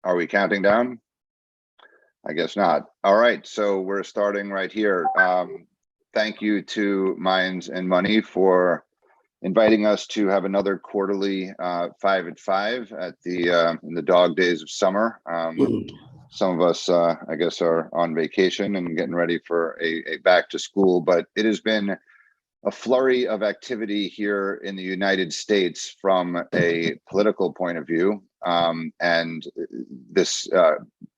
Are we counting down? I guess not. All right, so we're starting right here. Thank you to Minds and Money for inviting us to have another quarterly 5 at 5 at the in the dog days of summer. Some of us, I guess, are on vacation and getting ready for a back to school, but it has been a flurry of activity here in the United States from a political point of view. And this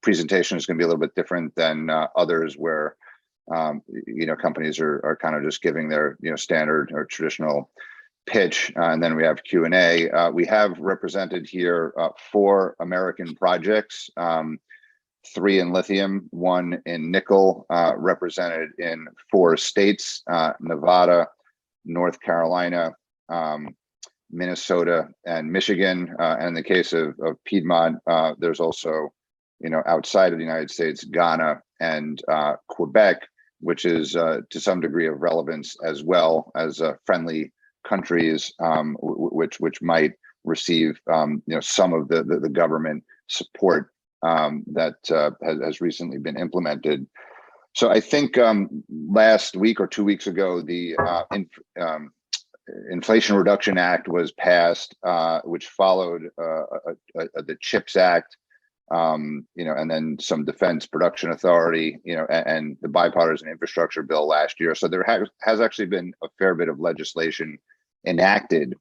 presentation is going to be a little bit different than others where, companies are kind of just giving their, standard or traditional pitch. And then we have Q&A. We have represented here 4 American projects, 3 in lithium, 1 in nickel, represented in 4 states, Nevada, North Carolina, Minnesota, and Michigan. And in the case of Piedmont, there's also, outside of the United States, Ghana and Quebec, which is to some degree of relevance as well as friendly countries, which might receive, some of the government support that has recently been implemented. So I think last week or 2 weeks ago, the Inflation Reduction Act was passed, which followed the CHIPS Act, and then some Defense Production Authority, and the Bipartisan Infrastructure Bill last year. So there has actually been a fair bit of legislation enacted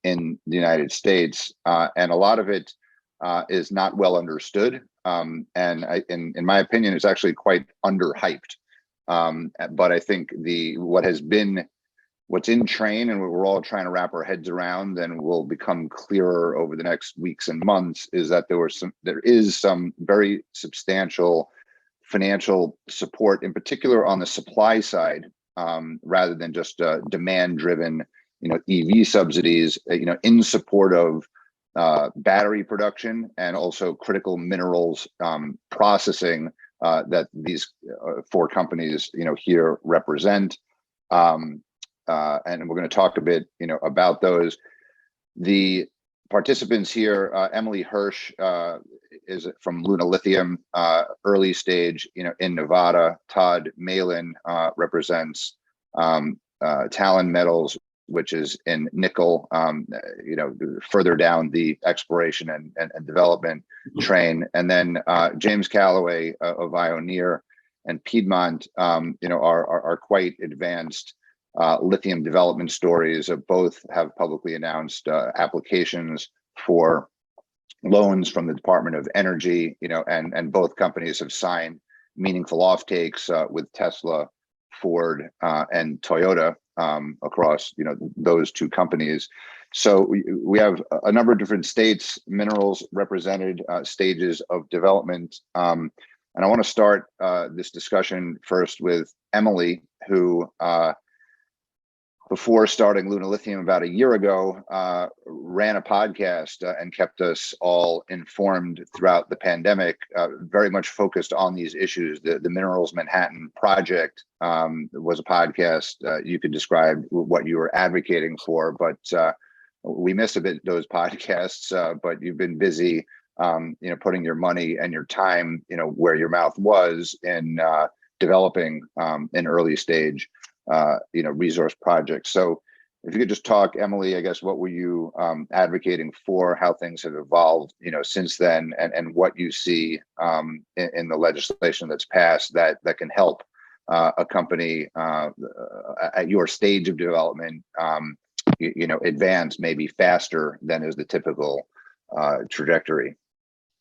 in the United States, and a lot of it is not well understood. And in my opinion, it's actually quite underhyped. But I think what's in train and what we're all trying to wrap our heads around and will become clearer over the next weeks and months is that there is some very substantial financial support, in particular on the supply side, rather than just demand-driven, EV subsidies, in support of battery production and also critical minerals processing that these 4 companies, here represent. And we're going to talk a bit, about those. The participants here, Emily Hersh is from Luna Lithium, early stage, in Nevada. Todd Malan represents Talon Metals, which is in nickel, further down the exploration and development train. And then James Calaway of Ioneer and Piedmont, are quite advanced lithium development stories. Both have publicly announced applications for loans from the Department of Energy, and both companies have signed meaningful offtakes with Tesla, Ford, and Toyota across, those 2 companies. So we have a number of different states, minerals represented, stages of development. And I want to start this discussion first with Emily, who before starting Luna Lithium about a year ago, ran a podcast and kept us all informed throughout the pandemic, very much focused on these issues. The Minerals Manhattan Project was a podcast. You could describe what you were advocating for, but we missed a bit those podcasts, but you've been busy, putting your money and your time, where your mouth was in developing an early stage resource projects. So if you could just talk, Emily, I guess, what were you advocating for, how things have evolved, since then, and what you see in the legislation that's passed that can help a company at your stage of development, advance maybe faster than is the typical trajectory.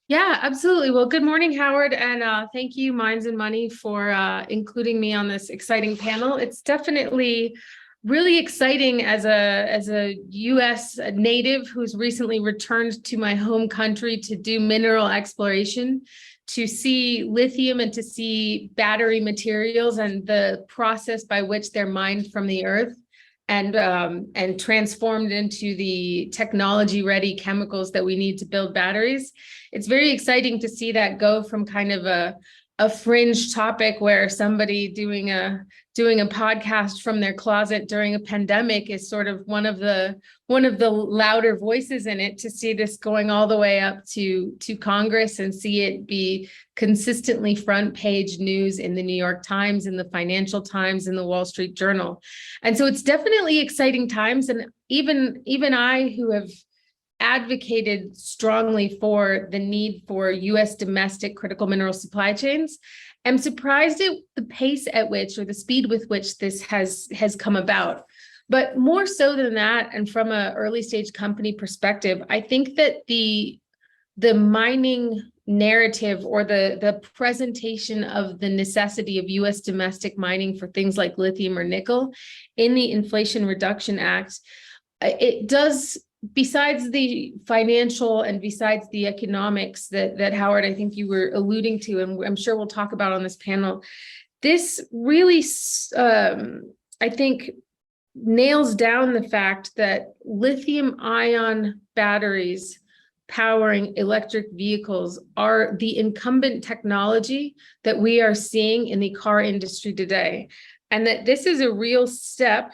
Yeah, absolutely. Well, good morning, Howard, and thank you, Minds and Money, for including me on this exciting panel. It's definitely really exciting as a U.S. native who's recently returned to my home country to do mineral exploration, to see lithium and to see battery materials and the process by which they're mined from the earth and transformed into the technology-ready chemicals that we need to build batteries. It's very exciting to see that go from kind of a a fringe topic where somebody doing a podcast from their closet during a pandemic is sort of one of the louder voices in it, to see this going all the way up to Congress and see it be consistently front page news in the New York Times, in the Financial Times, in the Wall Street Journal. And so it's definitely exciting times. And even I, who have advocated strongly for the need for US domestic critical mineral supply chains, I'm surprised at the pace at which, or the speed with which, this has come about. But more so than that, and from an early stage company perspective, I think that the mining narrative, or the presentation of the necessity of US domestic mining for things like lithium or nickel in the Inflation Reduction Act, it does, besides the financial and besides the economics that Howard, I think you were alluding to, and I'm sure we'll talk about on this panel, this really, I think, nails down the fact that lithium ion batteries powering electric vehicles are the incumbent technology that we are seeing in the car industry today. And that this is a real step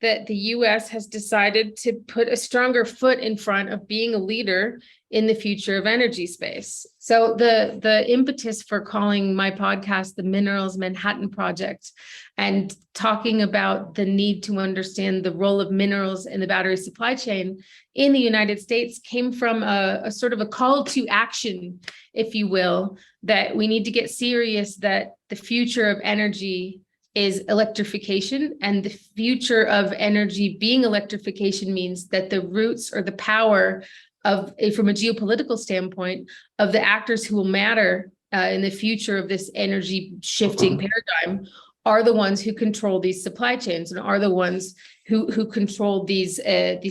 that the US has decided to put a stronger foot in front of being a leader in the future of energy space. So the impetus for calling my podcast the Minerals Manhattan Project, and talking about the need to understand the role of minerals in the battery supply chain in the United States, came from a sort of a call to action, if you will, that we need to get serious, that the future of energy is electrification, and the future of energy being electrification means that the roots, or the power of, from a geopolitical standpoint, of the actors who will matter in the future of this energy shifting paradigm, are the ones who control these supply chains, and are the ones who control these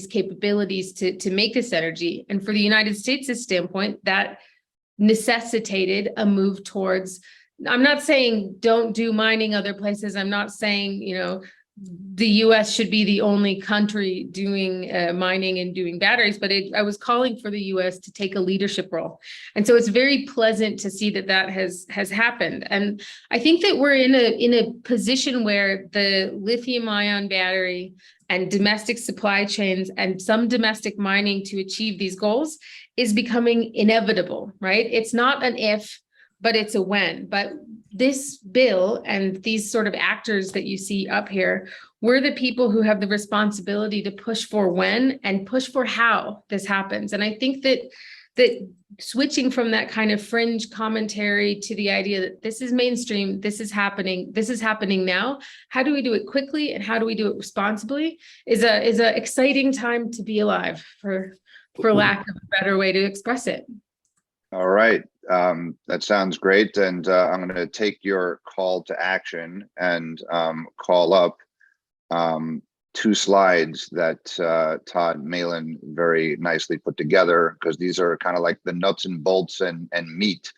capabilities to make this energy. And for the United States' standpoint, that necessitated a move towards, I'm not saying don't do mining other places. I'm not saying, the US should be the only country doing mining and doing batteries, but I was calling for the US to take a leadership role. And so it's very pleasant to see that has happened. And I think that we're in a position where the lithium ion battery and domestic supply chains and some domestic mining to achieve these goals is becoming inevitable, right? It's not an if, but it's a when. But this bill and these sort of actors that you see up here, we're the people who have the responsibility to push for when and push for how this happens. And I think that switching from that kind of fringe commentary to the idea that this is mainstream, this is happening now, how do we do it quickly and how do we do it responsibly, is a exciting time to be alive, for lack of a better way to express it. All right. That sounds great. And I'm going to take your call to action and call up two slides that Todd Malan very nicely put together, because these are kind of like the nuts and bolts and meat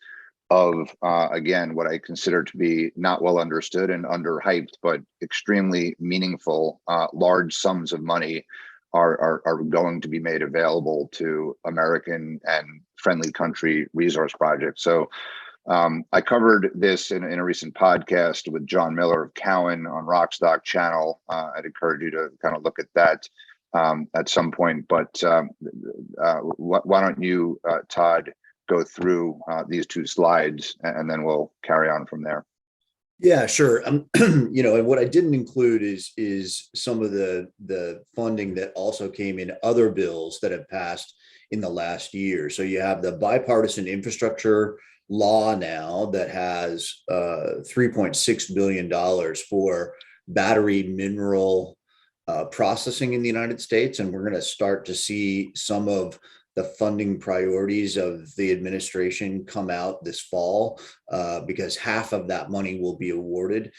of, again, what I consider to be not well understood and underhyped, but extremely meaningful, large sums of money are going to be made available to American and friendly country resource projects. So I covered this in a recent podcast with John Miller of Cowan on Rockstock channel. I'd encourage you to kind of look at that at some point. But why don't you, Todd, go through these two slides, and then we'll carry on from there. Yeah, sure. And what I didn't include is some of the funding that also came in other bills that have passed in the last year. So you have the bipartisan infrastructure law now that has $3.6 billion for battery mineral processing in the United States. And we're going to start to see some of the funding priorities of the administration come out this fall, because half of that money will be awarded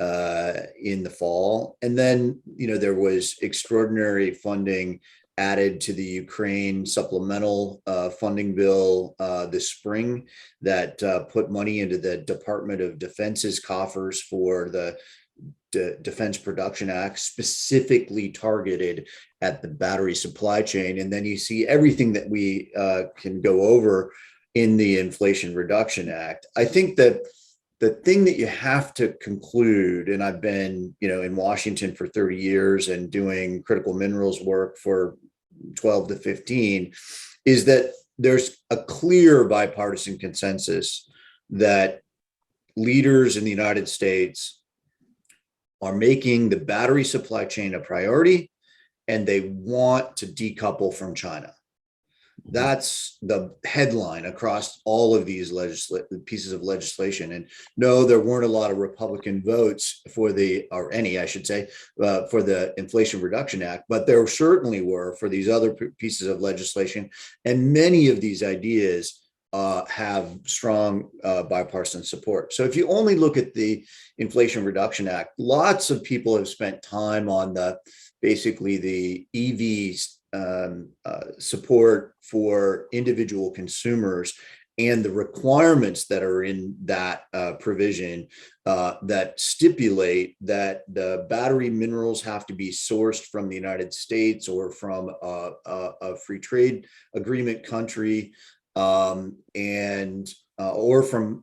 in the fall. And then, there was extraordinary funding added to the Ukraine supplemental funding bill this spring that put money into the Department of Defense's coffers for the Defense Production Act, specifically targeted at the battery supply chain. And then you see everything that we can go over in the Inflation Reduction Act. I think that the thing that you have to conclude, and I've been, in Washington for 30 years and doing critical minerals work for 12 to 15, is that there's a clear bipartisan consensus that leaders in the United States are making the battery supply chain a priority, and they want to decouple from China. That's the headline across all of these pieces of legislation. And no, there weren't a lot of Republican votes for or any, I should say, for the Inflation Reduction Act, but there certainly were for these other pieces of legislation. And many of these ideas have strong bipartisan support. So if you only look at the Inflation Reduction Act, lots of people have spent time on basically the EVs support for individual consumers and the requirements that are in that provision that stipulate that the battery minerals have to be sourced from the United States or from a free trade agreement country, or from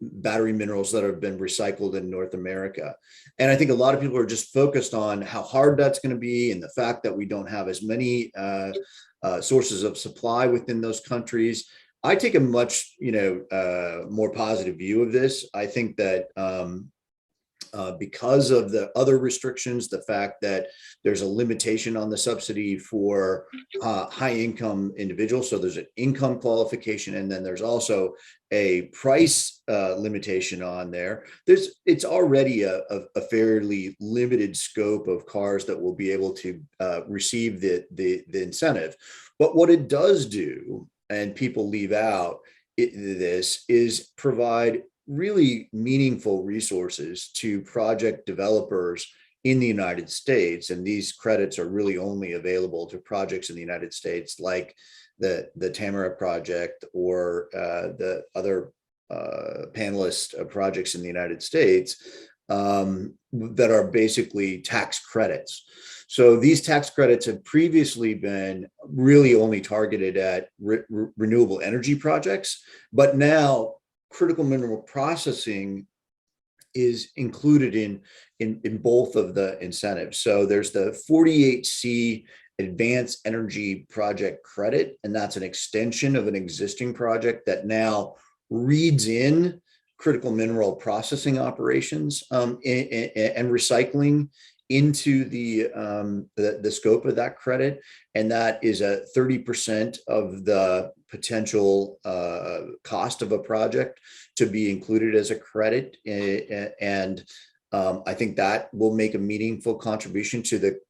battery minerals that have been recycled in North America. And I think a lot of people are just focused on how hard that's going to be and the fact that we don't have as many sources of supply within those countries. I take a much, more positive view of this. I think that because of the other restrictions, the fact that there's a limitation on the subsidy for high income individuals. So there's an income qualification, and then there's also a price limitation on there. It's already a fairly limited scope of cars that will be able to receive the incentive. But what it does do, and people leave out this, is provide really meaningful resources to project developers in the United States. And these credits are really only available to projects in the United States, like the Tamara project or the other panelist projects in the United States that are basically tax credits. So these tax credits have previously been really only targeted at renewable energy projects, but now critical mineral processing is included in both of the incentives. So there's the 48C Advanced Energy Project Credit, and that's an extension of an existing project that now reads in critical mineral processing operations and recycling into the scope of that credit. And that is a 30% of the potential cost of a project to be included as a credit. And I think that will make a meaningful contribution to the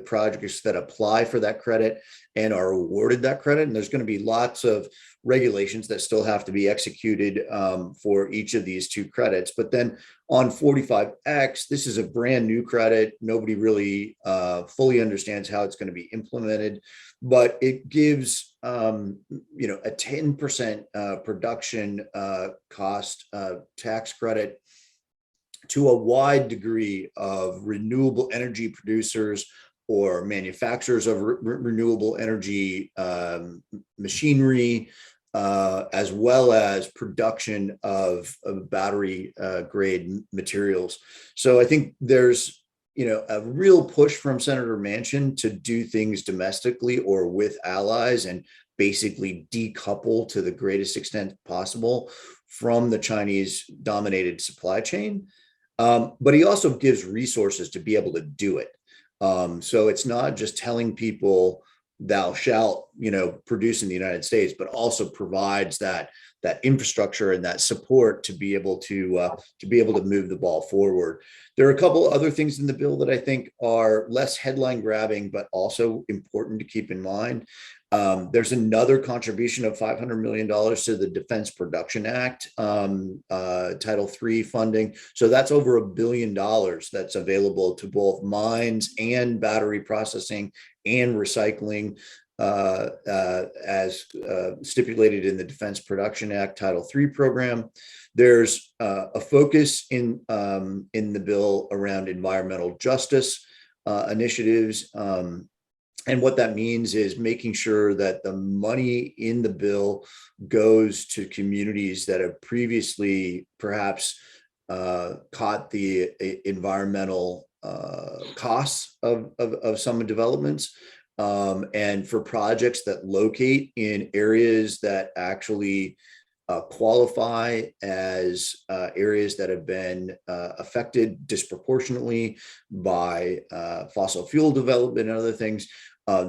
projects that apply for that credit and are awarded that credit. And there's going to be lots of regulations that still have to be executed for each of these two credits. But then on 45X, this is a brand new credit. Nobody really fully understands how it's going to be implemented, but it gives a 10% production cost tax credit to a wide degree of renewable energy producers or manufacturers of renewable energy machinery, as well as production of battery grade materials. So I think there's a real push from Senator Manchin to do things domestically or with allies and basically decouple to the greatest extent possible from the Chinese dominated supply chain. But he also gives resources to be able to do it. So it's not just telling people thou shalt, produce in the United States, but also provides that infrastructure and that support to be able to move the ball forward. There are a couple of other things in the bill that I think are less headline grabbing, but also important to keep in mind. There's another contribution of $500 million to the Defense Production Act, Title III funding. So that's over $1 billion that's available to both mines and battery processing and recycling, as stipulated in the Defense Production Act Title III program. There's a focus in the bill around environmental justice initiatives. And what that means is making sure that the money in the bill goes to communities that have previously perhaps caught the environmental costs of some developments, and for projects that locate in areas that actually qualify as areas that have been affected disproportionately by fossil fuel development and other things.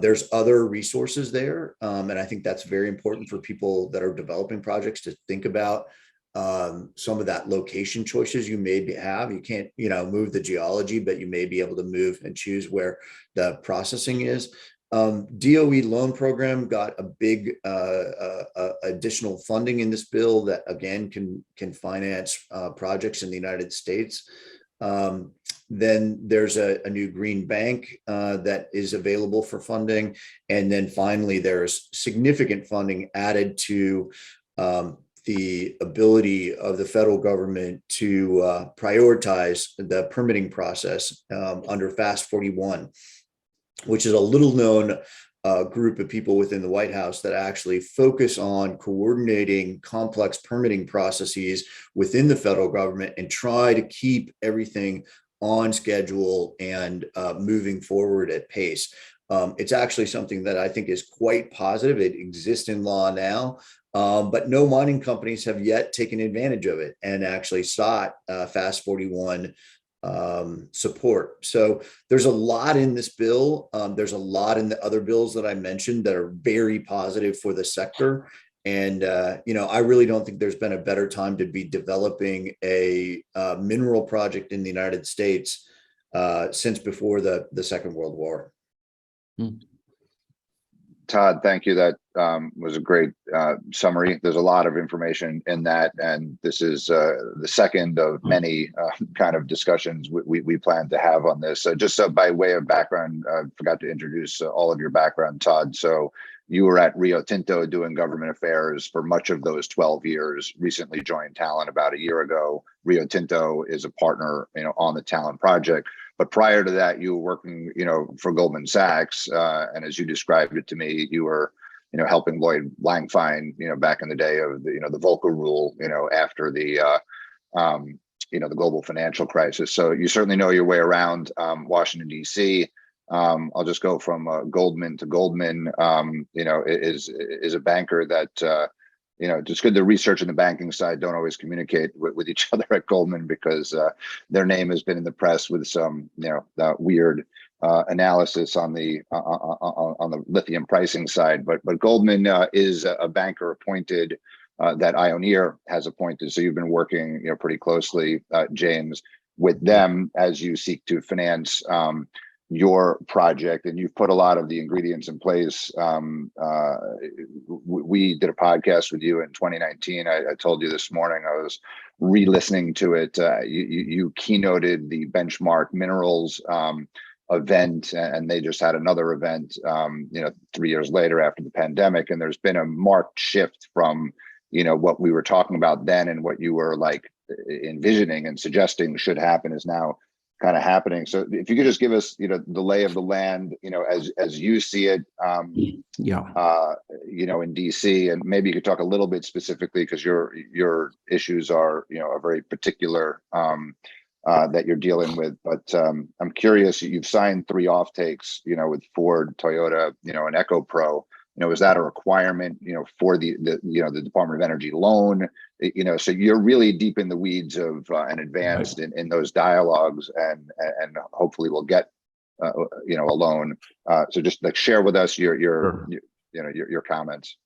There's other resources there. And I think that's very important for people that are developing projects to think about some of that location choices you may have. You can't, move the geology, but you may be able to move and choose where the processing is. DOE loan program got a big additional funding in this bill that again can finance projects in the United States. Then there's a new green bank that is available for funding. And then finally, there's significant funding added to the ability of the federal government to prioritize the permitting process under FAST 41, which is a little known group of people within the White House that actually focus on coordinating complex permitting processes within the federal government and try to keep everything on schedule and moving forward at pace. It's actually something that I think is quite positive. It exists in law now, but no mining companies have yet taken advantage of it and actually sought FAST 41 support. So there's a lot in this bill. There's a lot in the other bills that I mentioned that are very positive for the sector. And, I really don't think there's been a better time to be developing a mineral project in the United States since before the Second World War. Todd, thank you. That was a great summary. There's a lot of information in that, and this is the second of many kind of discussions we plan to have on this. Just by way of background, I forgot to introduce all of your background, Todd. So you were at Rio Tinto doing government affairs for much of those 12 years, recently joined Talon about a year ago. Rio Tinto is a partner, on the Talon project. But prior to that, you were working, for Goldman Sachs, and as you described it to me, you were, helping Lloyd Blankfein, back in the day of the Volcker rule, after the, the global financial crisis. So you certainly know your way around Washington D.C. I'll just go from Goldman to Goldman. Is a banker that. Just good to research in the banking side. Don't always communicate with each other at Goldman because their name has been in the press with some, weird analysis on the lithium pricing side. But Goldman is a banker appointed that Ioneer has appointed. So you've been working, pretty closely, James, with them as you seek to finance your project, and you've put a lot of the ingredients in place. We did a podcast with you in 2019. I told you this morning, I was re-listening to it. You keynoted the Benchmark Minerals event, and they just had another event, 3 years later after the pandemic. And there's been a marked shift from, what we were talking about then and what you were like envisioning and suggesting should happen is now kind of happening. So if you could just give us, the lay of the land, as you see it, in DC, and maybe you could talk a little bit specifically because your issues are, are very particular that you're dealing with. But I'm curious, you've signed 3 offtakes, with Ford, Toyota, and EcoPro. Is that a requirement, for the Department of Energy loan? So you're really deep in the weeds of and advanced in those dialogues, and hopefully we'll get a loan. So just like share with us your comments.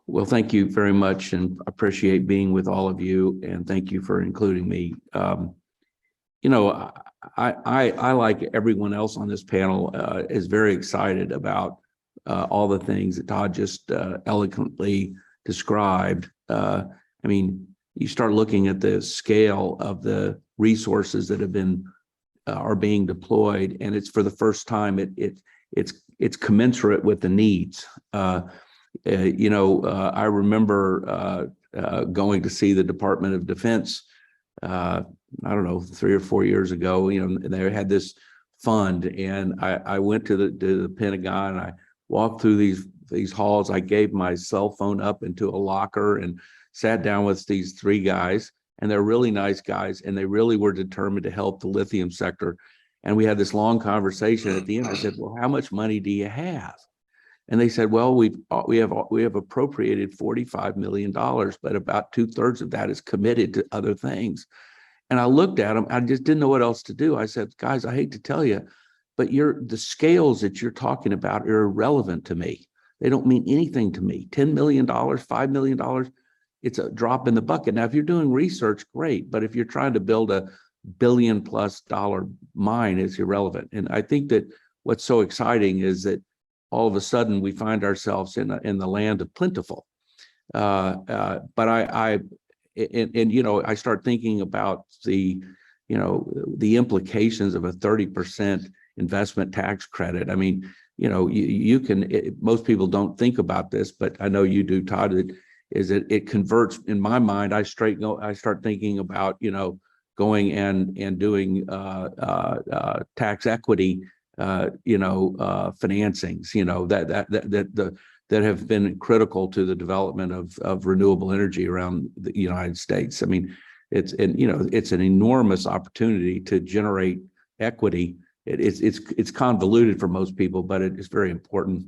Well, thank you very much, and appreciate being with all of you, and thank you for including me. I like everyone else on this panel is very excited about all the things that Todd just eloquently described. You start looking at the scale of the resources that have been are being deployed, and it's for the first time it's commensurate with the needs. I remember going to see the Department of Defense. I don't know, 3 or 4 years ago. They had this fund. And I went to the Pentagon. I walked through these halls. I gave my cell phone up into a locker and sat down with these three guys, and they're really nice guys, and they really were determined to help the lithium sector. And we had this long conversation. At the end, I said, well, how much money do you have? And they said, well, we have appropriated $45 million, but about 2/3 of that is committed to other things. And I looked at them. I just didn't know what else to do. I said, guys, I hate to tell you, but the scales that you're talking about are irrelevant to me. They don't mean anything to me. $10 million, $5 million, it's a drop in the bucket. Now, if you're doing research, great. But if you're trying to build a $1 billion+ mine, it's irrelevant. And I think that what's so exciting is that all of a sudden we find ourselves in the land of plentiful. But I start thinking about the implications of a 30% investment tax credit. I mean, most people don't think about this, but I know you do, Todd. It converts in my mind. I start thinking about going and doing tax equity financings that have been critical to the development of renewable energy around the United States. I mean, it's an enormous opportunity to generate equity. It's convoluted for most people, but it is very important.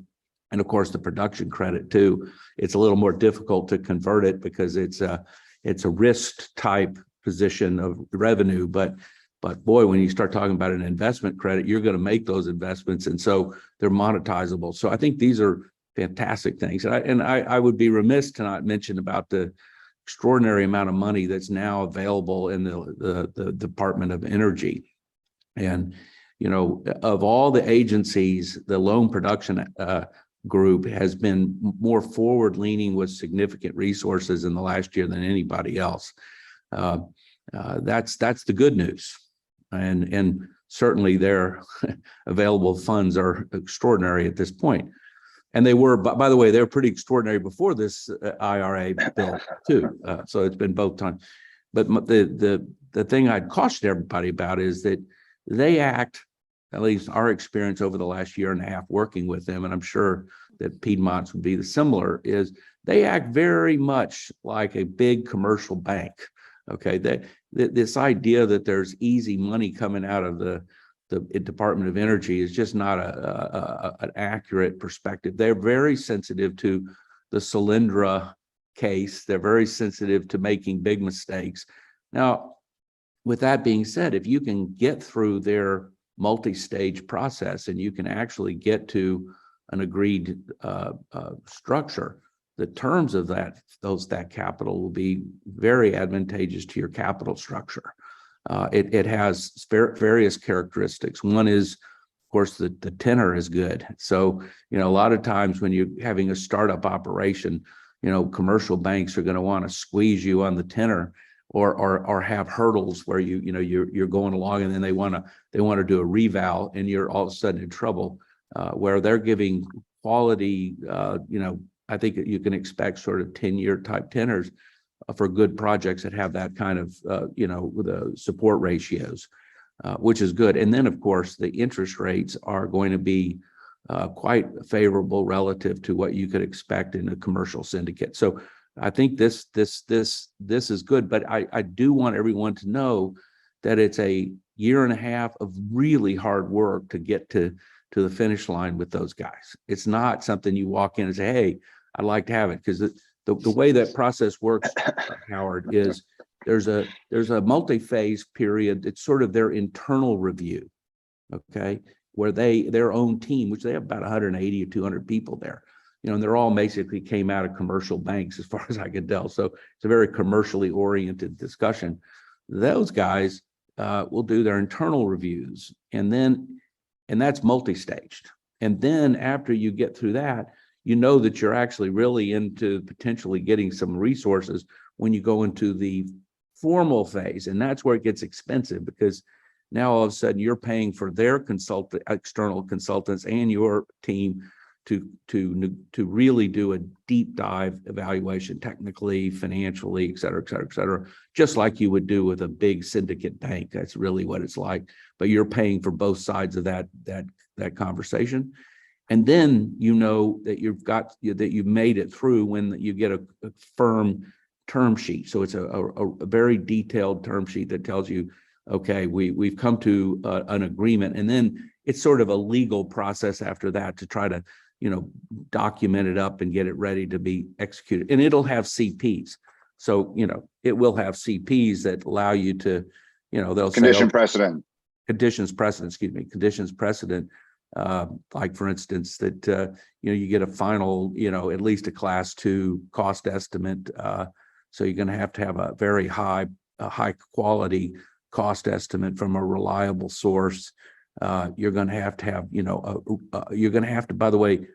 And of course, the production credit too. It's a little more difficult to convert it because it's a risk type position of revenue, but boy, when you start talking about an investment credit, you're going to make those investments, and so they're monetizable. So I think these are fantastic things, and I would be remiss to not mention about the extraordinary amount of money that's now available in the Department of Energy. And of all the agencies, the Loan Production Group has been more forward-leaning with significant resources in the last year than anybody else. That's the good news. And certainly their available funds are extraordinary at this point. And they were, by the way, they were pretty extraordinary before this IRA bill too. So it's been both times. But the thing I'd caution everybody about is that they act, at least our experience over the last year and a half working with them, and I'm sure that Piedmont's would be the similar, is they act very much like a big commercial bank. Okay, this idea that there's easy money coming out of the Department of Energy is just not an accurate perspective. They're very sensitive to the Solyndra case. They're very sensitive to making big mistakes. Now, with that being said, if you can get through their multi-stage process and you can actually get to an agreed structure, the terms of that capital will be very advantageous to your capital structure. It has various characteristics. One is, of course, the tenor is good. So, a lot of times when you're having a startup operation, commercial banks are going to want to squeeze you on the tenor, or have hurdles where you're going along and then they want to do a reval and you're all of a sudden in trouble. Where they're giving quality, I think you can expect sort of 10-year type tenors for good projects that have that kind of, with the support ratios, which is good. And then, of course, the interest rates are going to be quite favorable relative to what you could expect in a commercial syndicate. So I think this is good, but I do want everyone to know that it's a year and a half of really hard work to get to the finish line with those guys. It's not something you walk in and say, hey, I'd like to have it, because the way that process works, Howard, is there's a multi-phase period. It's sort of their internal review, okay, where their own team, which they have about 180 or 200 people there, and they're all basically came out of commercial banks as far as I can tell. So it's a very commercially oriented discussion. Those guys will do their internal reviews, and that's multi-staged. And then after you get through that, that you're actually really into potentially getting some resources when you go into the formal phase. And that's where it gets expensive, because now all of a sudden you're paying for their external consultants and your team to really do a deep dive evaluation, technically, financially, et cetera, et cetera, et cetera, just like you would do with a big syndicate bank. That's really what it's like. But you're paying for both sides of that conversation. And then you know that you've made it through when you get a firm term sheet. So it's a very detailed term sheet that tells you, okay, we've come to an agreement, and then it's sort of a legal process after that to try to, document it up and get it ready to be executed. And it'll have CPs. So, it will have CPs that allow you to, they'll Condition say, precedent. conditions precedent. Like for instance, that, you get a final, at least a class 2 cost estimate. So you're going to have a very high quality cost estimate from a reliable source. You're going to have, you're going to have to, by the way,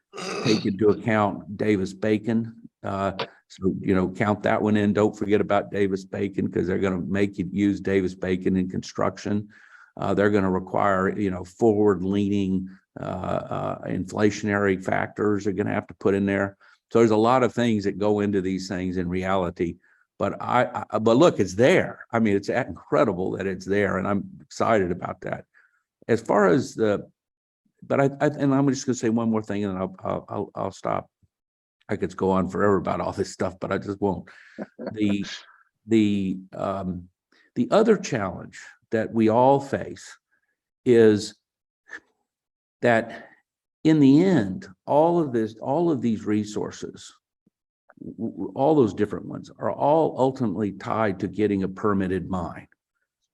take into account Davis-Bacon. So, count that one in. Don't forget about Davis-Bacon, because they're going to make you use Davis-Bacon in construction. They're going to require, forward-leaning inflationary factors are going to have to put in there. So there's a lot of things that go into these things in reality. But but look, it's there. I mean, it's incredible that it's there, and I'm excited about that. As far as but and I'm just going to say one more thing, and then I'll stop. I could go on forever about all this stuff, but I just won't. The other challenge that we all face is that in the end, all of these resources, all those different ones, are all ultimately tied to getting a permitted mine.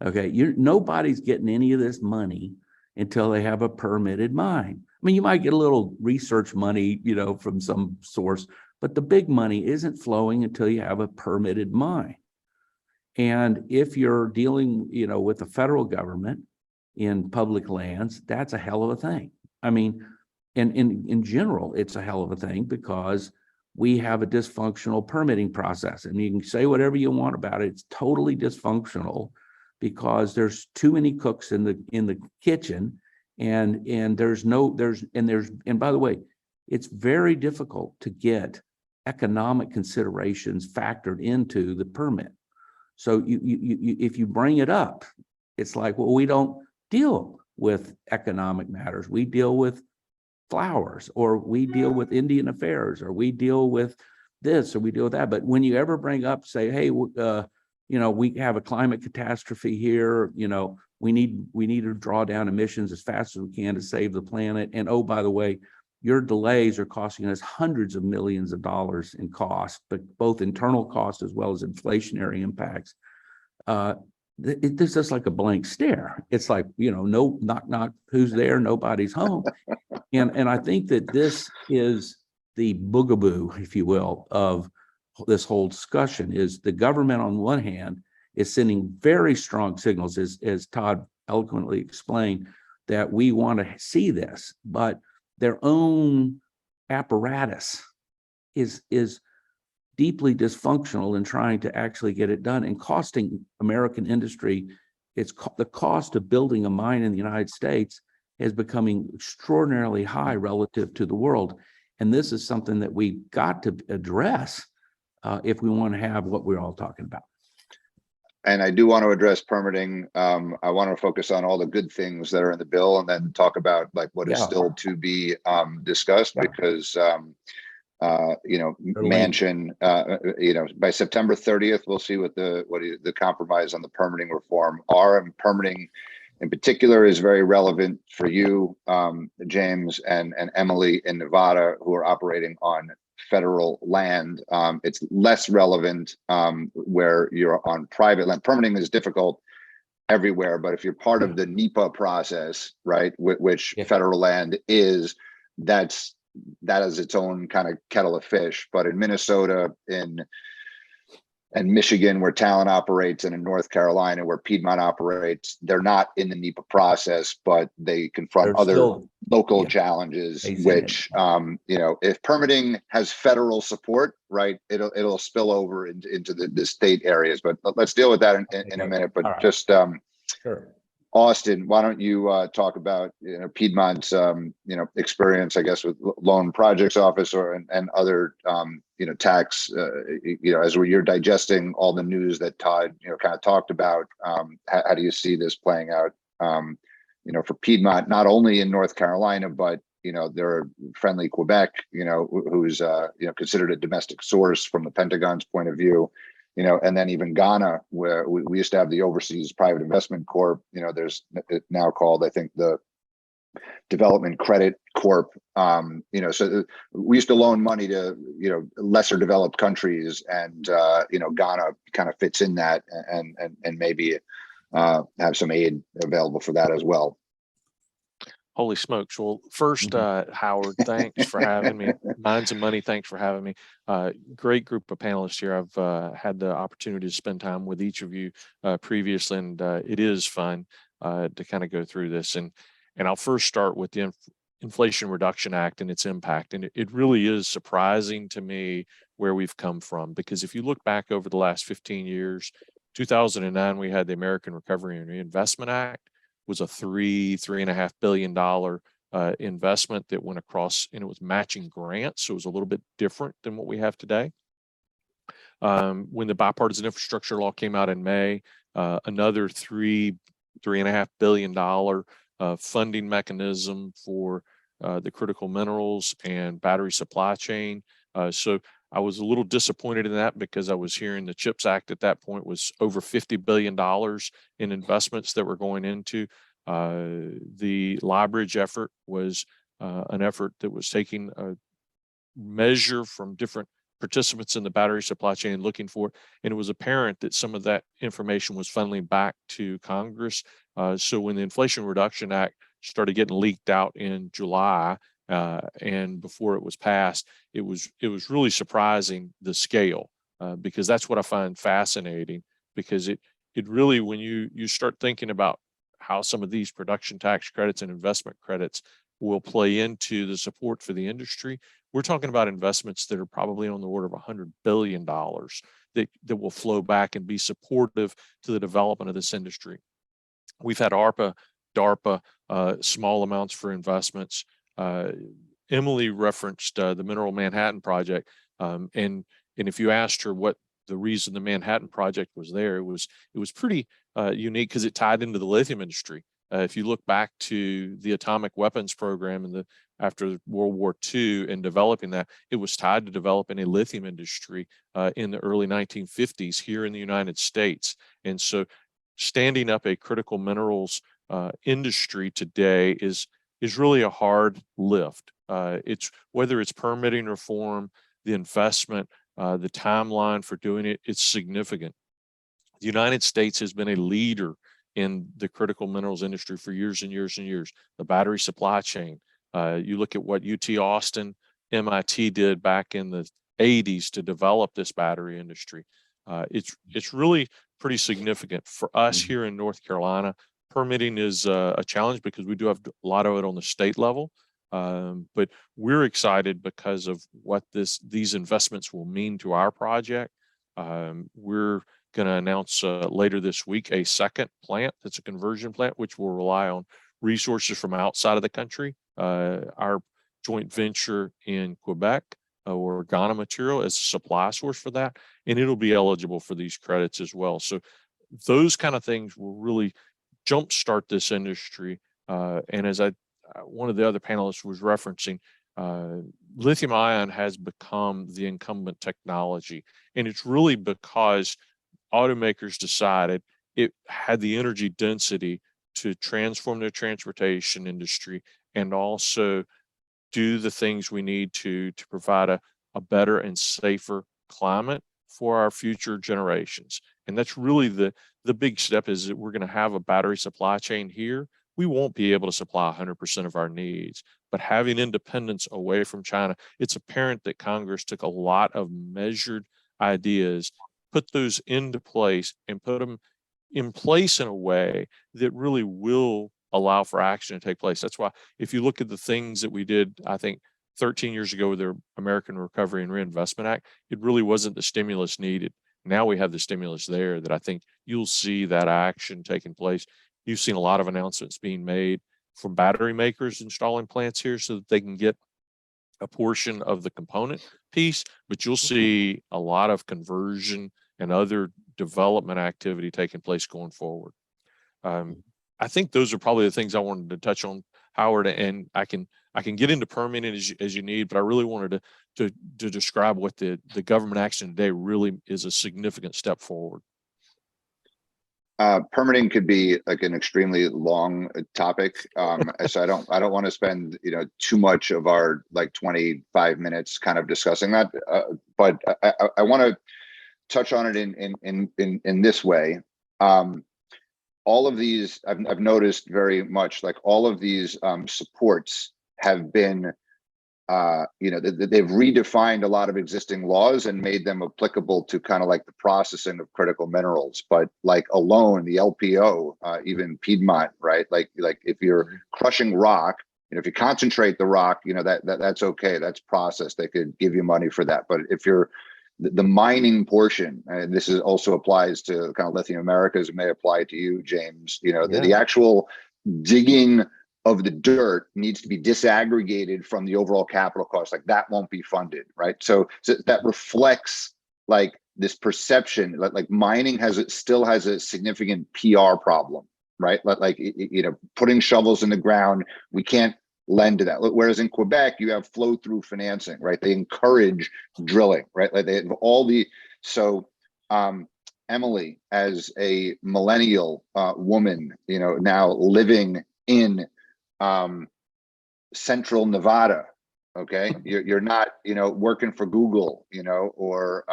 Okay, nobody's getting any of this money until they have a permitted mine. I mean, you might get a little research money, from some source, but the big money isn't flowing until you have a permitted mine. And if you're dealing, with the federal government in public lands, that's a hell of a thing. I mean, and in general, it's a hell of a thing, because we have a dysfunctional permitting process. And you can say whatever you want about it. It's totally dysfunctional, because there's too many cooks in the kitchen, and by the way, it's very difficult to get economic considerations factored into the permit. So if you bring it up, it's like, well, we don't deal with economic matters. We deal with flowers, or we deal with Indian affairs, or we deal with this, or we deal with that. But when you ever bring up, say, hey, we have a climate catastrophe here, we need to draw down emissions as fast as we can to save the planet. And oh, by the way, your delays are costing us hundreds of millions of dollars in cost, but both internal costs as well as inflationary impacts. It's just like a blank stare. It's like, no, knock, knock, who's there? Nobody's home. And I think that this is the boogaboo, if you will, of this whole discussion. Is the government on one hand is sending very strong signals, as Todd eloquently explained, that we want to see this, but their own apparatus is deeply dysfunctional in trying to actually get it done, and costing American industry. It's the cost of building a mine in the United States is becoming extraordinarily high relative to the world. And this is something that we've got to address if we want to have what we're all talking about. And I do want to address permitting. I want to focus on all the good things that are in the bill, and then talk about like what is still to be discussed, because Manchin, by September 30th, we'll see what the compromise on the permitting reform are. And permitting in particular is very relevant for you, James and Emily in Nevada, who are operating on federal land. It's less relevant where you're on private land. Permitting is difficult everywhere, but if you're part of the NEPA process, right, which federal land is, that is its own kind of kettle of fish. But in Minnesota, and Michigan, where Talon operates, and in North Carolina, where Piedmont operates, they're not in the NEPA process, but they confront other local challenges, which, if permitting has federal support, right, it'll spill over into the state areas. But let's deal with that in a minute. But just Austin, why don't you talk about Piedmont's experience, I guess, with Loan Projects Office and other tax as you're digesting all the news that Todd kind of talked about. How do you see this playing out? For Piedmont, not only in North Carolina, but there are friendly Quebec, who's considered a domestic source from the Pentagon's point of view. And then even Ghana, where we used to have the Overseas Private Investment Corp. There's now called, I think, the Development Credit Corp. So we used to loan money to lesser developed countries, and Ghana kind of fits in that, and maybe have some aid available for that as well. Holy smokes. Well, first, Howard, thanks for having me. Minds and Money, thanks for having me. Great group of panelists here. I've had the opportunity to spend time with each of you previously, and it is fun to kind of go through this. And I'll first start with the Inflation Reduction Act and its impact. And it really is surprising to me where we've come from, because if you look back over the last 15 years, 2009, we had the American Recovery and Reinvestment Act. Was a $3.5 billion investment that went across, and it was matching grants. So it was a little bit different than what we have today. When the bipartisan infrastructure law came out in May, another $3.5 billion funding mechanism for the critical minerals and battery supply chain. So I was a little disappointed in that, because I was hearing the CHIPS Act at that point was over $50 billion in investments that were going into. The LiBridge effort was an effort that was taking a measure from different participants in the battery supply chain looking for it. And it was apparent that some of that information was funneling back to Congress. So when the Inflation Reduction Act started getting leaked out in July, and before it was passed, it was really surprising, the scale, because that's what I find fascinating, because it really, when you start thinking about how some of these production tax credits and investment credits will play into the support for the industry, we're talking about investments that are probably on the order of $100 billion that will flow back and be supportive to the development of this industry. We've had ARPA, DARPA, small amounts for investments. Emily referenced the Mineral Manhattan Project, and if you asked her what the reason the Manhattan Project was there, it was pretty unique, because it tied into the lithium industry. If you look back to the atomic weapons program after World War II and developing that, it was tied to developing a lithium industry in the early 1950s here in the United States. And so standing up a critical minerals industry today is really a hard lift. It's whether it's permitting reform, the investment, the timeline for doing it, it's significant. The United States has been a leader in the critical minerals industry for years and years and years. The battery supply chain. You look at what UT Austin, MIT did back in the 80s to develop this battery industry. It's really pretty significant. For us here in North Carolina, permitting is a challenge, because we do have a lot of it on the state level. But we're excited because of what these investments will mean to our project. We're going to announce later this week a second plant that's a conversion plant, which will rely on resources from outside of the country. Our joint venture in Quebec, or Ghana material, as a supply source for that, and it'll be eligible for these credits as well. So those kind of things will really jumpstart this industry. And as one of the other panelists was referencing, lithium ion has become the incumbent technology. And it's really because automakers decided it had the energy density to transform their transportation industry, and also do the things we need to provide a better and safer climate for our future generations. And that's really the big step, is that we're going to have a battery supply chain here. We won't be able to supply 100% of our needs, but having independence away from China, it's apparent that Congress took a lot of measured ideas, put those into place, and put them in place in a way that really will allow for action to take place. That's why if you look at the things that we did, I think 13 years ago with the American Recovery and Reinvestment Act, it really wasn't the stimulus needed. Now we have the stimulus there that I think you'll see that action taking place. you've seen a lot of announcements being made from battery makers installing plants here so that they can get a portion of the component piece, but you'll see a lot of conversion and other development activity taking place going forward. I think those are probably the things I wanted to touch on, Howard, and I can get into permitting as you need, but I really wanted to describe what the government action today really is a significant step forward. Permitting could be like an extremely long topic. So I don't want to spend, too much of our like 25 minutes kind of discussing that. But I want to touch on it in this way. All of these, I've noticed very much like all of these supports have been, they've redefined a lot of existing laws and made them applicable to kind of like the processing of critical minerals. But like alone, the LPO, even Piedmont, right? Like if you're crushing rock, if you concentrate the rock, that's okay. That's processed. They could give you money for that. But if you're the mining portion, and this is also applies to kind of Lithium Americas, it may apply to you, James, the actual digging of the dirt needs to be disaggregated from the overall capital cost. Like that won't be funded, right? So that reflects like this perception, like mining still has a significant PR problem, right? Like putting shovels in the ground, we can't lend to that. Whereas in Quebec, you have flow through financing, right? They encourage drilling, right? Like they have all the, so Emily, as a millennial woman, now living in Central Nevada, okay, you're not working for Google, or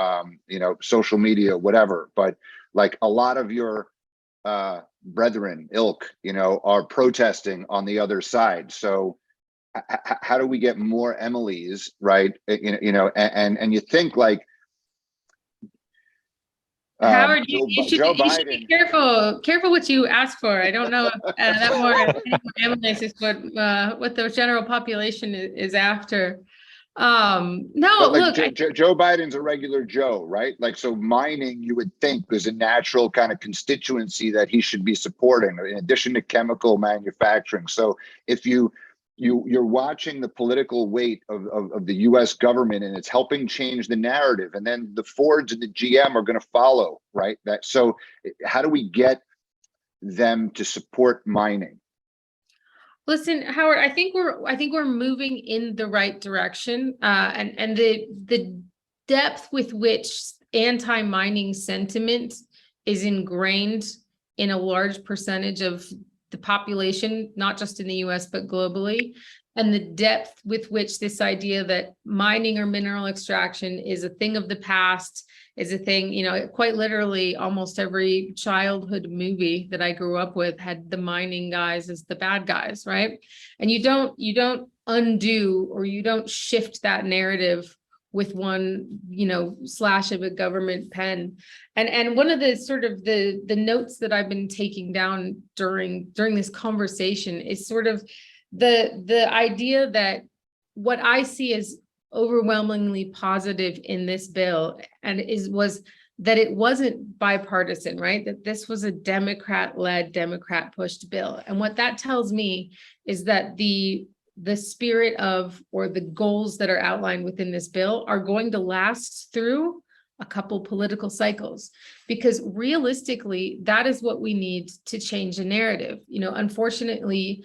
social media, whatever, but like a lot of your brethren, are protesting on the other side. So how do we get more Emilys, right? And you think like Howard, you should Biden, be careful what you ask for. I don't know if that more Emilys is what the general population is after. No, like look, Joe Biden's a regular Joe, right? Like, so mining, you would think, is a natural kind of constituency that he should be supporting, in addition to chemical manufacturing. So if you're watching the political weight of the U.S. government, and it's helping change the narrative, and then the Fords and the GM are going to follow, right? So how do we get them to support mining? listen, Howard, I think we're moving in the right direction, and the depth with which anti-mining sentiment is ingrained in a large percentage of the population, not just in the US, but globally, and the depth with which this idea that mining or mineral extraction is a thing of the past, is a thing, quite literally almost every childhood movie that I grew up with had the mining guys as the bad guys, right? And you don't undo, or you don't shift that narrative with one, slash of a government pen. And one of the sort of the notes that I've been taking down during this conversation is sort of the idea that what I see as overwhelmingly positive in this bill was that it wasn't bipartisan, right? That this was a Democrat-led, Democrat-pushed bill. And what that tells me is that the spirit of, or the goals that are outlined within this bill are going to last through a couple political cycles, because realistically, that is what we need to change the narrative. Unfortunately,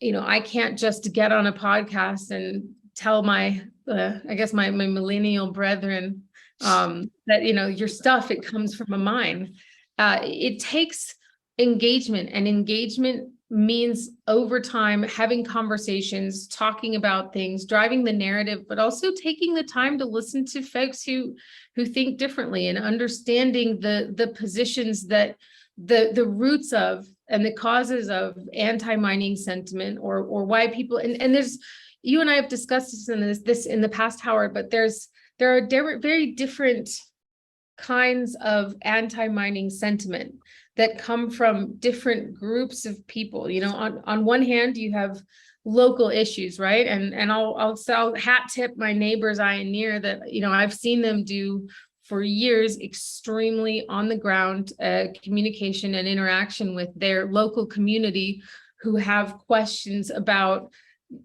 I can't just get on a podcast and tell my millennial brethren that, your stuff, it comes from a mine. It takes engagement, and engagement means over time having conversations, talking about things, driving the narrative, but also taking the time to listen to folks who think differently, and understanding the positions that the roots of and the causes of anti-mining sentiment, or why people, and there's, you and I have discussed this in the past, Howard, but there are very different kinds of anti-mining sentiment that come from different groups of people. On one hand, you have local issues, right? And I'll hat tip my neighbors Ioneer that, I've seen them do for years extremely on the ground communication and interaction with their local community who have questions about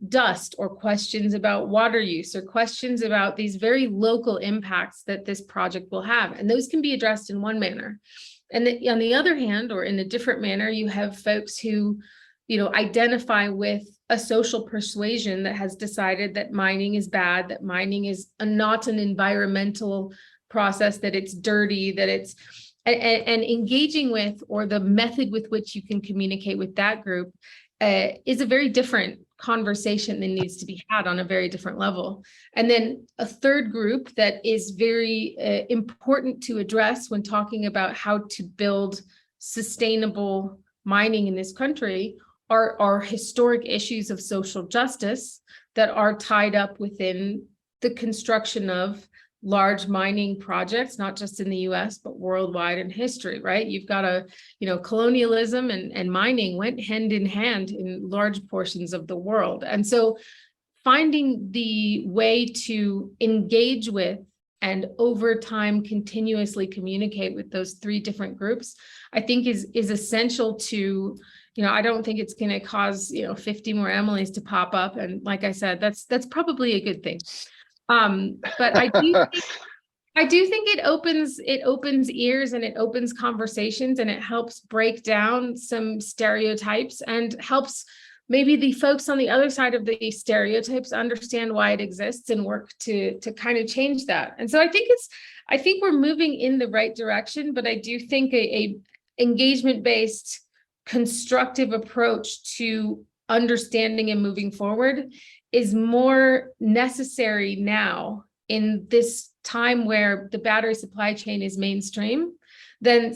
dust or questions about water use or questions about these very local impacts that this project will have. And those can be addressed in one manner. And on the other hand, or in a different manner, you have folks who, identify with a social persuasion that has decided that mining is bad, that mining is not an environmental process, that it's dirty, that it's, and engaging with, or the method with which you can communicate with that group is a very different conversation that needs to be had on a very different level. And then a third group that is very important to address when talking about how to build sustainable mining in this country are historic issues of social justice that are tied up within the construction of large mining projects, not just in the US, but worldwide in history, right? You've got colonialism and mining went hand in hand in large portions of the world. And so finding the way to engage with and over time continuously communicate with those three different groups, I think is essential to, I don't think it's going to cause, 50 more Emilys to pop up. And like I said, that's probably a good thing. But I do think it opens ears and it opens conversations and it helps break down some stereotypes and helps maybe the folks on the other side of the stereotypes understand why it exists and work to kind of change that. And so I think we're moving in the right direction, but I do think a engagement-based constructive approach to understanding and moving forward is more necessary now in this time where the battery supply chain is mainstream than,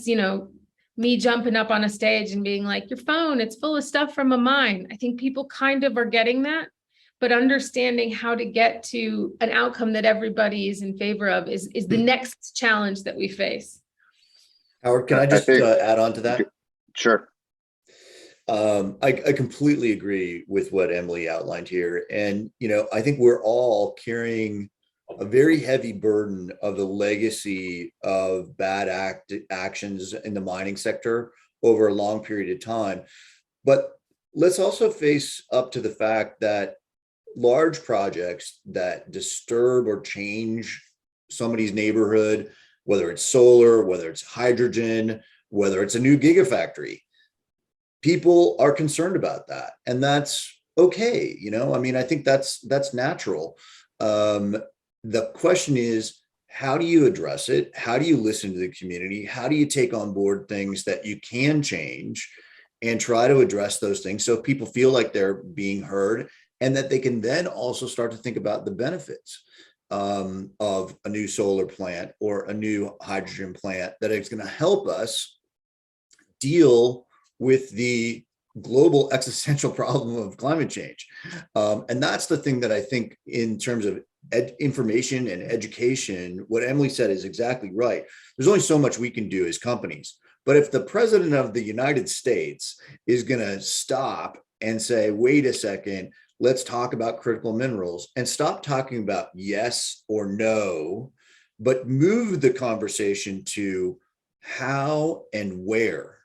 me jumping up on a stage and being like, your phone, it's full of stuff from a mine. I think people kind of are getting that, but understanding how to get to an outcome that everybody is in favor of is the next challenge that we face. Howard, can I just add on to that? Sure. I completely agree with what Emily outlined here. And, I think we're all carrying a very heavy burden of the legacy of bad actions in the mining sector over a long period of time. But let's also face up to the fact that large projects that disturb or change somebody's neighborhood, whether it's solar, whether it's hydrogen, whether it's a new gigafactory, people are concerned about that. And that's okay. I think that's natural. The question is, how do you address it? How do you listen to the community? How do you take on board things that you can change and try to address those things so people feel like they're being heard and that they can then also start to think about the benefits of a new solar plant or a new hydrogen plant that is going to help us deal with the global existential problem of climate change. And that's the thing that I think in terms of information and education, what Emily said is exactly right. There's only so much we can do as companies. But if the president of the United States is going to stop and say, wait a second, let's talk about critical minerals and stop talking about yes or no, but move the conversation to how and where.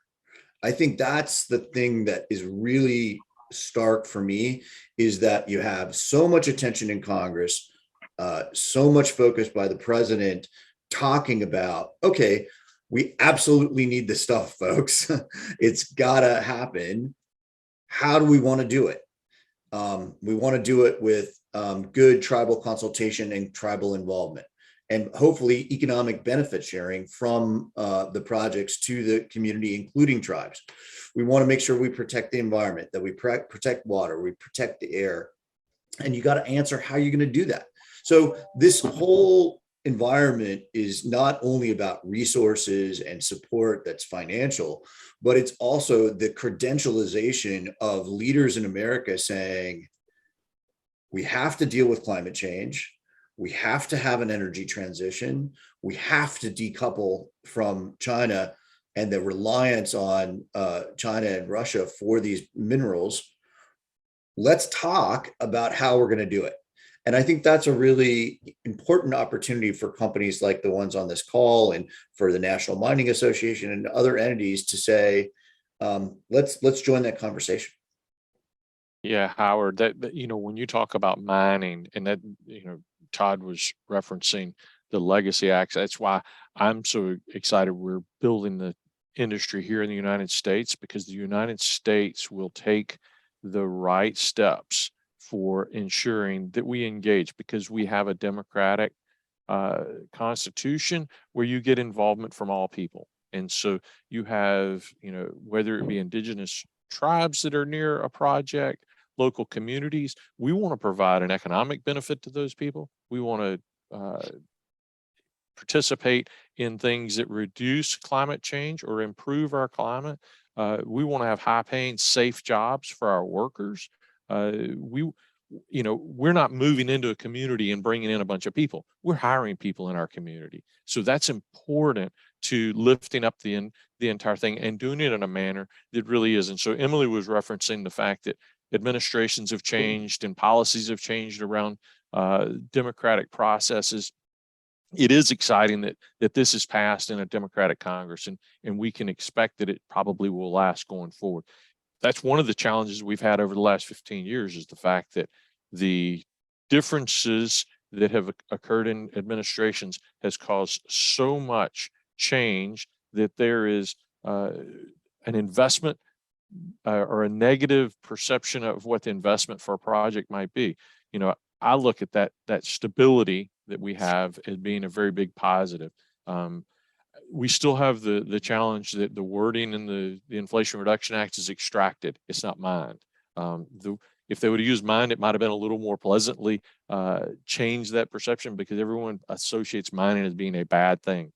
I think that's the thing that is really stark for me, is that you have so much attention in Congress, so much focus by the president talking about, okay, we absolutely need this stuff, folks. It's gotta happen. How do we want to do it? We want to do it with good tribal consultation and tribal involvement, and hopefully economic benefit sharing from the projects to the community, including tribes. We want to make sure we protect the environment, that we protect water, we protect the air, and you got to answer how you're going to do that. So this whole environment is not only about resources and support that's financial, but it's also the credentialization of leaders in America saying, we have to deal with climate change. We have to have an energy transition. We have to decouple from China and the reliance on China and Russia for these minerals. Let's talk about how we're going to do it. And I think that's a really important opportunity for companies like the ones on this call and for the National Mining Association and other entities to say, let's join that conversation. Yeah, Howard, when you talk about mining and that, Todd was referencing the Legacy Act. That's why I'm so excited we're building the industry here in the United States, because the United States will take the right steps for ensuring that we engage, because we have a democratic constitution where you get involvement from all people. And so you have, whether it be indigenous tribes that are near a project, local communities, we want to provide an economic benefit to those people. We want to participate in things that reduce climate change or improve our climate. We want to have high paying, safe jobs for our workers. We're not moving into a community and bringing in a bunch of people. We're hiring people in our community. So that's important to lifting up the entire thing and doing it in a manner that really is. And so Emily was referencing the fact that administrations have changed and policies have changed around democratic processes. It is exciting that this is passed in a Democratic Congress, and we can expect that it probably will last going forward. That's one of the challenges we've had over the last 15 years, is the fact that the differences that have occurred in administrations has caused so much change that there is an investment or a negative perception of what the investment for a project might be. I look at that stability that we have as being a very big positive. We still have the challenge that the wording in the Inflation Reduction Act is extracted. It's not mined. If they would have used mined, it might have been a little more pleasantly changed that perception, because everyone associates mining as being a bad thing.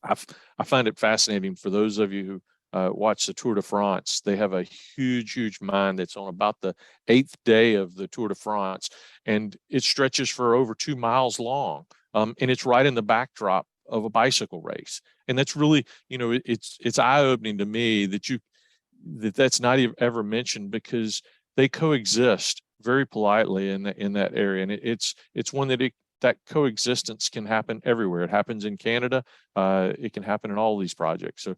I find it fascinating for those of you who watch the Tour de France. They have a huge mine that's on about the 8th day of the Tour de France, and it stretches for over 2 miles long. And it's right in the backdrop of a bicycle race. And that's really, it's eye-opening to me that's not ever mentioned, because they coexist very politely in that area. And it's one that coexistence can happen everywhere. It happens in Canada. It can happen in all these projects. So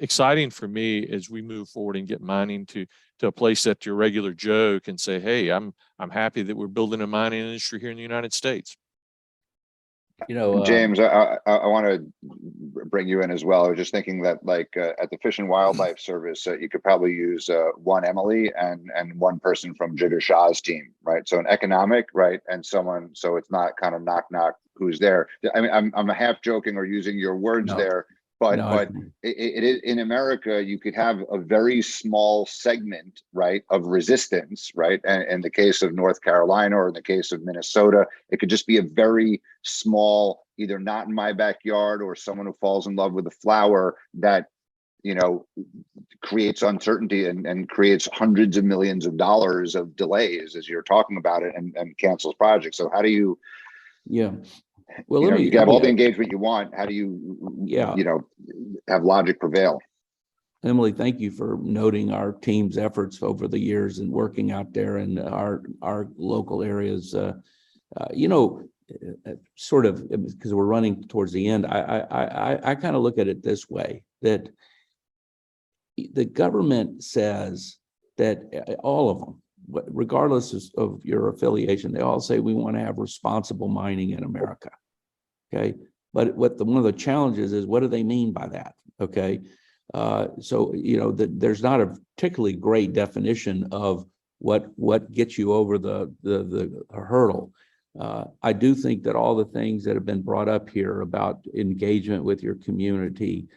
exciting for me as we move forward and get mining to a place that your regular Joe can say, hey, I'm happy that we're building a mining industry here in the United States. James, I want to bring you in as well. I was just thinking that, at the Fish and Wildlife Service, you could probably use one Emily and one person from Jigar Shah's team, right? So an economic, right, and someone, so it's not kind of knock who's there. I mean, I'm half joking or using your words there. But it is in America, you could have a very small segment, right, of resistance, right? And in the case of North Carolina or in the case of Minnesota, it could just be a very small, either not in my backyard or someone who falls in love with a flower that, creates uncertainty and creates hundreds of millions of dollars of delays, as you're talking about it, and cancels projects. So how do you? Yeah. Well, you have all the engagement you want. How do you, have logic prevail? Emily, thank you for noting our team's efforts over the years and working out there in our local areas. Sort of, because we're running towards the end, I kind of look at it this way, that the government says that all of them, regardless of your affiliation, they all say we want to have responsible mining in America. Okay, but one of the challenges is, what do they mean by that? Okay, so there's not a particularly great definition of what gets you over the hurdle. I do think that all the things that have been brought up here about engagement with your community,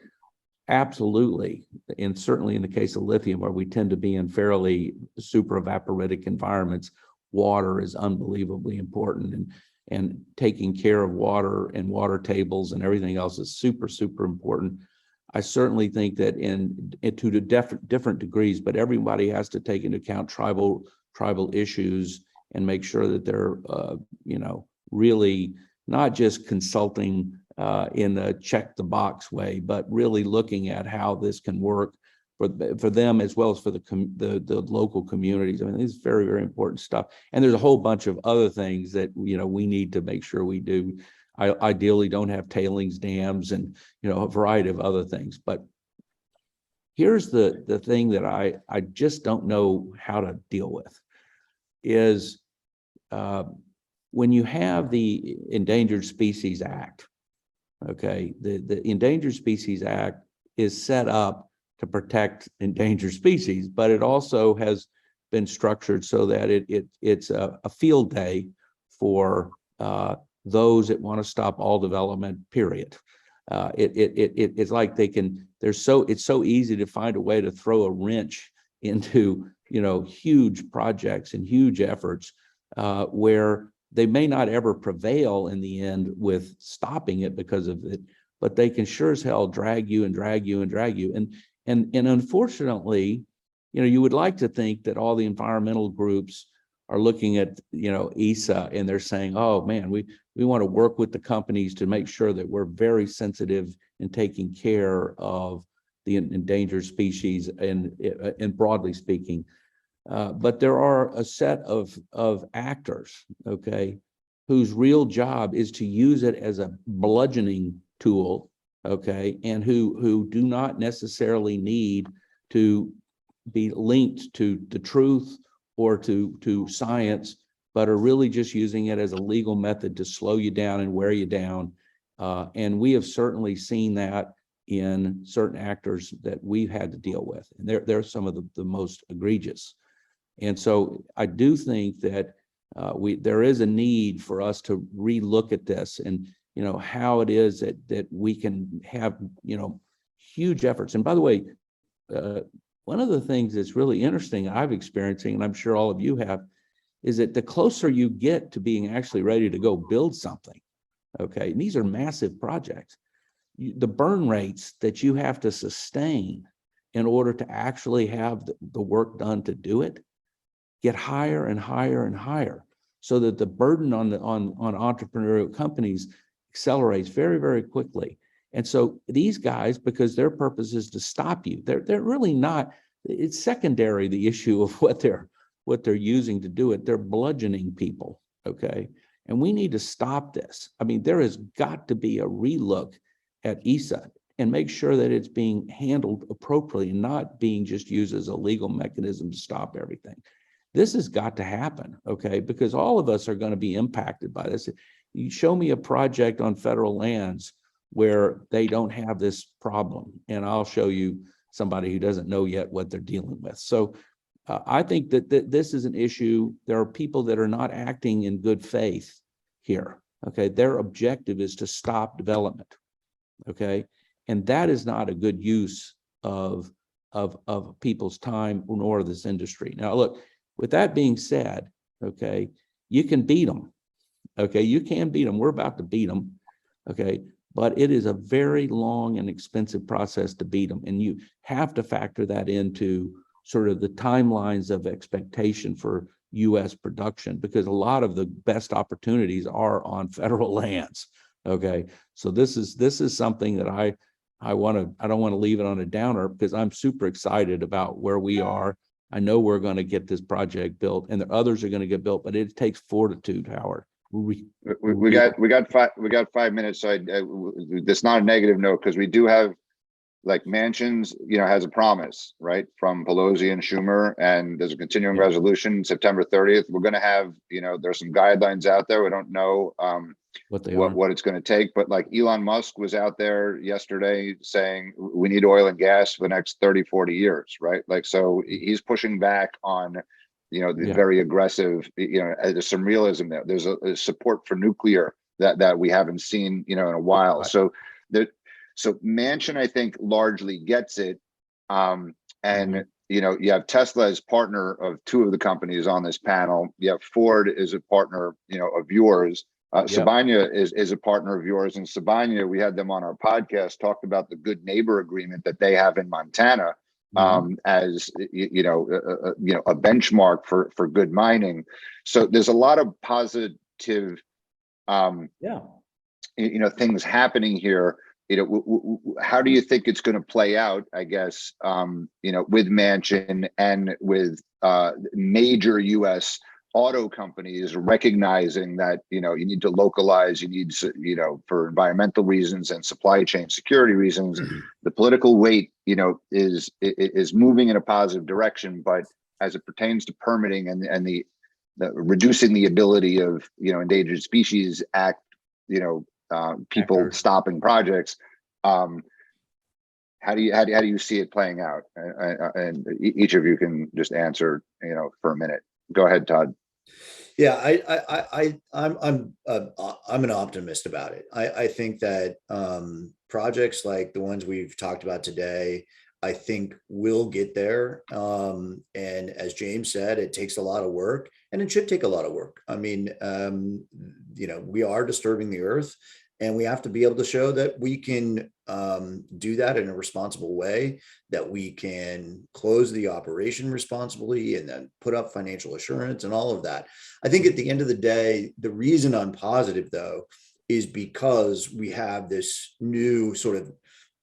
absolutely, and certainly in the case of lithium, where we tend to be in fairly super evaporitic environments, water is unbelievably important, and taking care of water and water tables and everything else is super important. I certainly think that to different degrees, but everybody has to take into account tribal issues and make sure that they're really not just consulting in a check the box way, but really looking at how this can work for them as well as for the local communities. I mean, it's very, very important stuff. And there's a whole bunch of other things that, you know, we need to make sure we do. I ideally don't have tailings dams and, you know, a variety of other things. But here's the thing that I just don't know how to deal with is when you have the Endangered Species Act, okay, the Endangered Species Act is set up to protect endangered species, but it also has been structured so that it's a field day for those that want to stop all development, period. It's like it's so easy to find a way to throw a wrench into, you know, huge projects and huge efforts where they may not ever prevail in the end with stopping it because of it, but they can sure as hell drag you and drag you and drag you. And unfortunately, you know, you would like to think that all the environmental groups are looking at, you know, ESA and they're saying, oh man, we want to work with the companies to make sure that we're very sensitive in taking care of the endangered species and broadly speaking. But there are a set of actors, okay, whose real job is to use it as a bludgeoning tool, okay, and who do not necessarily need to be linked to the truth or to science, but are really just using it as a legal method to slow you down and wear you down. And we have certainly seen that in certain actors that we've had to deal with. And they're some of the most egregious. And so I do think that there is a need for us to relook at this and, you know, how it is that we can have, you know, huge efforts. And by the way, one of the things that's really interesting I've experiencing, and I'm sure all of you have, is that the closer you get to being actually ready to go build something, okay, and these are massive projects, the burn rates that you have to sustain in order to actually have the work done to do it get higher and higher and higher, so that the burden on entrepreneurial companies accelerates very, very quickly. And so these guys, because their purpose is to stop you, they're really not, it's secondary, the issue of what they're using to do it. They're bludgeoning people, okay? And we need to stop this. I mean, there has got to be a relook at ESA and make sure that it's being handled appropriately and not being just used as a legal mechanism to stop everything. This has got to happen, okay? Because all of us are going to be impacted by this. You show me a project on federal lands where they don't have this problem, and I'll show you somebody who doesn't know yet what they're dealing with. So I think that this is an issue. There are people that are not acting in good faith here, okay? Their objective is to stop development, okay? And that is not a good use of people's time nor this industry. Now, look, with that being said, okay, you can beat them, okay? You can beat them. We're about to beat them, okay? But it is a very long and expensive process to beat them. And you have to factor that into sort of the timelines of expectation for US production, because a lot of the best opportunities are on federal lands, okay? So this is something that I don't want to leave it on a downer, because I'm super excited about where we are. I know we're going to get this project built, and the others are going to get built, but it takes fortitude, Howard. We got 5 minutes. So that's not a negative note, because we do have, like, Mansions, you know, has a promise, right, from Pelosi and Schumer, and there's a continuing resolution September 30th. We're going to have, you know, there's some guidelines out there. We don't know what it's going to take, but like Elon Musk was out there yesterday saying we need oil and gas for the next 30-40 years, right? Like, so he's pushing back on, you know, the very aggressive, you know, there's some realism there. There's a support for nuclear that we haven't seen, you know, in a while. Right. So Manchin, I think, largely gets it. And you know, you have Tesla as partner of two of the companies on this panel. You have Ford is a partner, you know, of yours. Sabanya is a partner of yours, and Sabanya, we had them on our podcast, talked about the good neighbor agreement that they have in Montana, as you know, a benchmark for good mining. So there's a lot of positive, you know, things happening here. how do you think it's going to play out, I guess, with Manchin and with major U.S. auto companies recognizing that, you need to localize, you need, for environmental reasons and supply chain security reasons, the political weight, is moving in a positive direction. But as it pertains to permitting and the reducing the ability of, Endangered Species Act, people stopping projects, how do you see it playing out? And each of you can just answer, for a minute. Go ahead, Todd. Yeah, I'm an optimist about it. I think that projects like the ones we've talked about today, I think will get there. And as James said, it takes a lot of work, and it should take a lot of work. I mean, we are disturbing the earth, and we have to be able to show that we can do that in a responsible way, that we can close the operation responsibly, and then put up financial assurance and all of that. I think at the end of the day, the reason I'm positive, though, is because we have this new sort of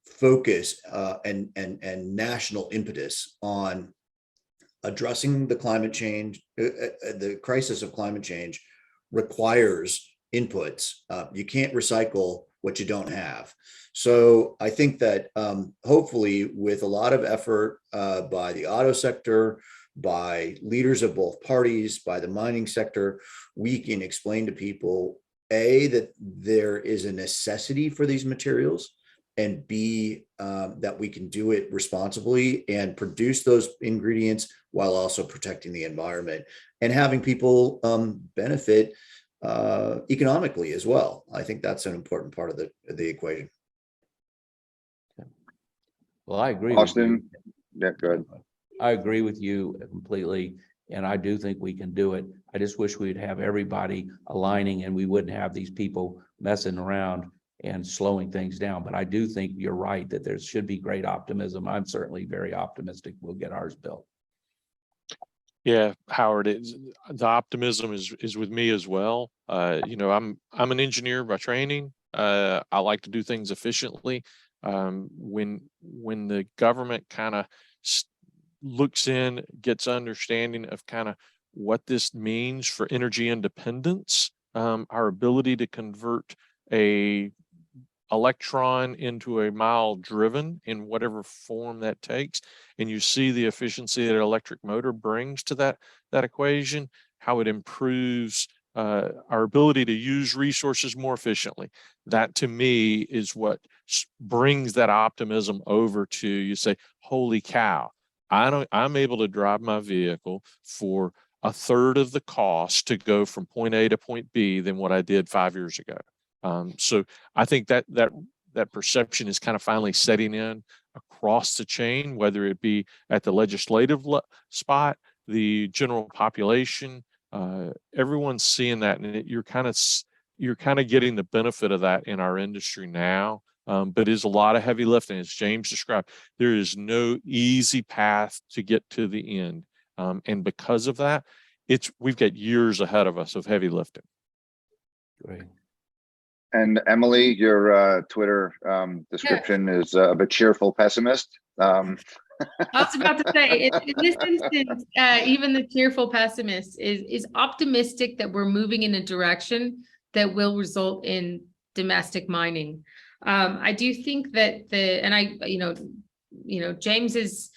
focus and national impetus on addressing the climate change. The crisis of climate change requires inputs. You can't recycle what you don't have. So I think that hopefully, with a lot of effort by the auto sector, by leaders of both parties, by the mining sector, we can explain to people, A, that there is a necessity for these materials, and B, that we can do it responsibly and produce those ingredients while also protecting the environment and having people benefit economically as well. I think that's an important part of the equation. Well, I agree. Austin, yeah, good. I agree with you completely, and I do think we can do it. I just wish we'd have everybody aligning, and we wouldn't have these people messing around and slowing things down. But I do think you're right that there should be great optimism. I'm certainly very optimistic we'll get ours built. Yeah, Howard, the optimism is with me as well. I'm an engineer by training. I like to do things efficiently. When the government kind of looks in, gets understanding of kind of what this means for energy independence, our ability to convert a electron into a mile driven in whatever form that takes, and you see the efficiency that an electric motor brings to that equation, how it improves our ability to use resources more efficiently. That, to me, is what brings that optimism over to you. Say, holy cow, I'm able to drive my vehicle for a third of the cost to go from point A to point B than what I did 5 years ago. So I think that perception is kind of finally setting in across the chain, whether it be at the legislative spot, the general population, everyone's seeing that, and you're kind of getting the benefit of that in our industry now. But it's a lot of heavy lifting, as James described. There is no easy path to get to the end, and because of that, we've got years ahead of us of heavy lifting. Great. And Emily, your Twitter description is of a cheerful pessimist. I was about to say, in this instance, even the cheerful pessimist is optimistic that we're moving in a direction that will result in domestic mining. I do think that James has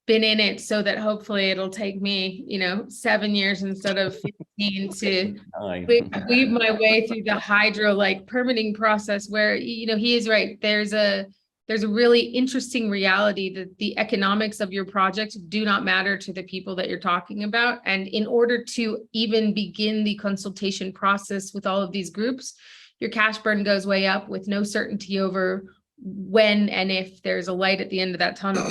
been in it so that hopefully it'll take me, 7 years instead of 15 to weave my way through the hydro permitting process where, he is right. There's a really interesting reality that the economics of your project do not matter to the people that you're talking about. And in order to even begin the consultation process with all of these groups, your cash burn goes way up with no certainty over when and if there's a light at the end of that tunnel.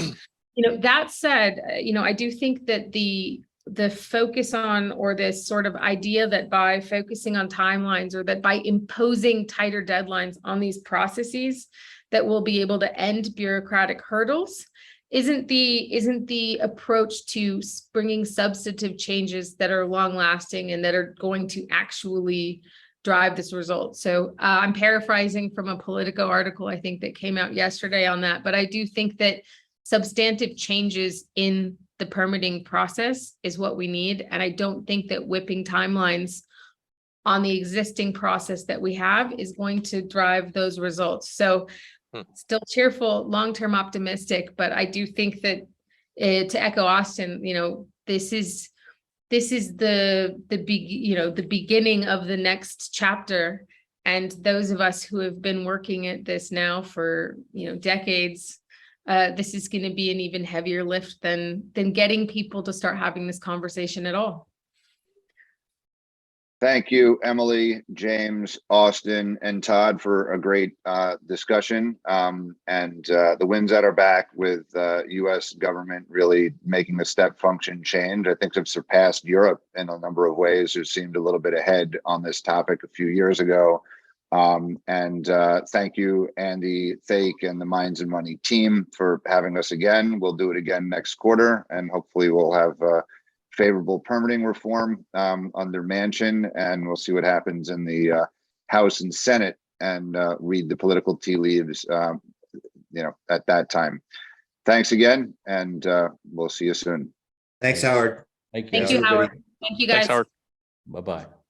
That said, I do think that the focus on, or this sort of idea that by focusing on timelines, or that by imposing tighter deadlines on these processes, that we'll be able to end bureaucratic hurdles, isn't the approach to bringing substantive changes that are long lasting and that are going to actually drive this result. So I'm paraphrasing from a Politico article, I think, that came out yesterday on that, but I do think that substantive changes in the permitting process is what we need. And I don't think that whipping timelines on the existing process that we have is going to drive those results. So still cheerful, long-term optimistic, but I do think that to echo Austin, this is the beginning of the next chapter. And those of us who have been working at this now for, decades, this is going to be an even heavier lift than getting people to start having this conversation at all. Thank you, Emily, James, Austin, and Todd for a great discussion. And the winds at our back with U.S. government really making the step function change. I think have surpassed Europe in a number of ways, who seemed a little bit ahead on this topic a few years ago. Thank you, Andy, Thake, and the Minds and Money team for having us again. We'll do it again next quarter, and hopefully we'll have favorable permitting reform under Manchin, and we'll see what happens in the House and Senate, and read the political tea leaves, at that time. Thanks again, and we'll see you soon. Thanks, Howard. Thank you. Thank you, everybody. Howard. Thank you, guys. Thanks, Howard. Bye-bye.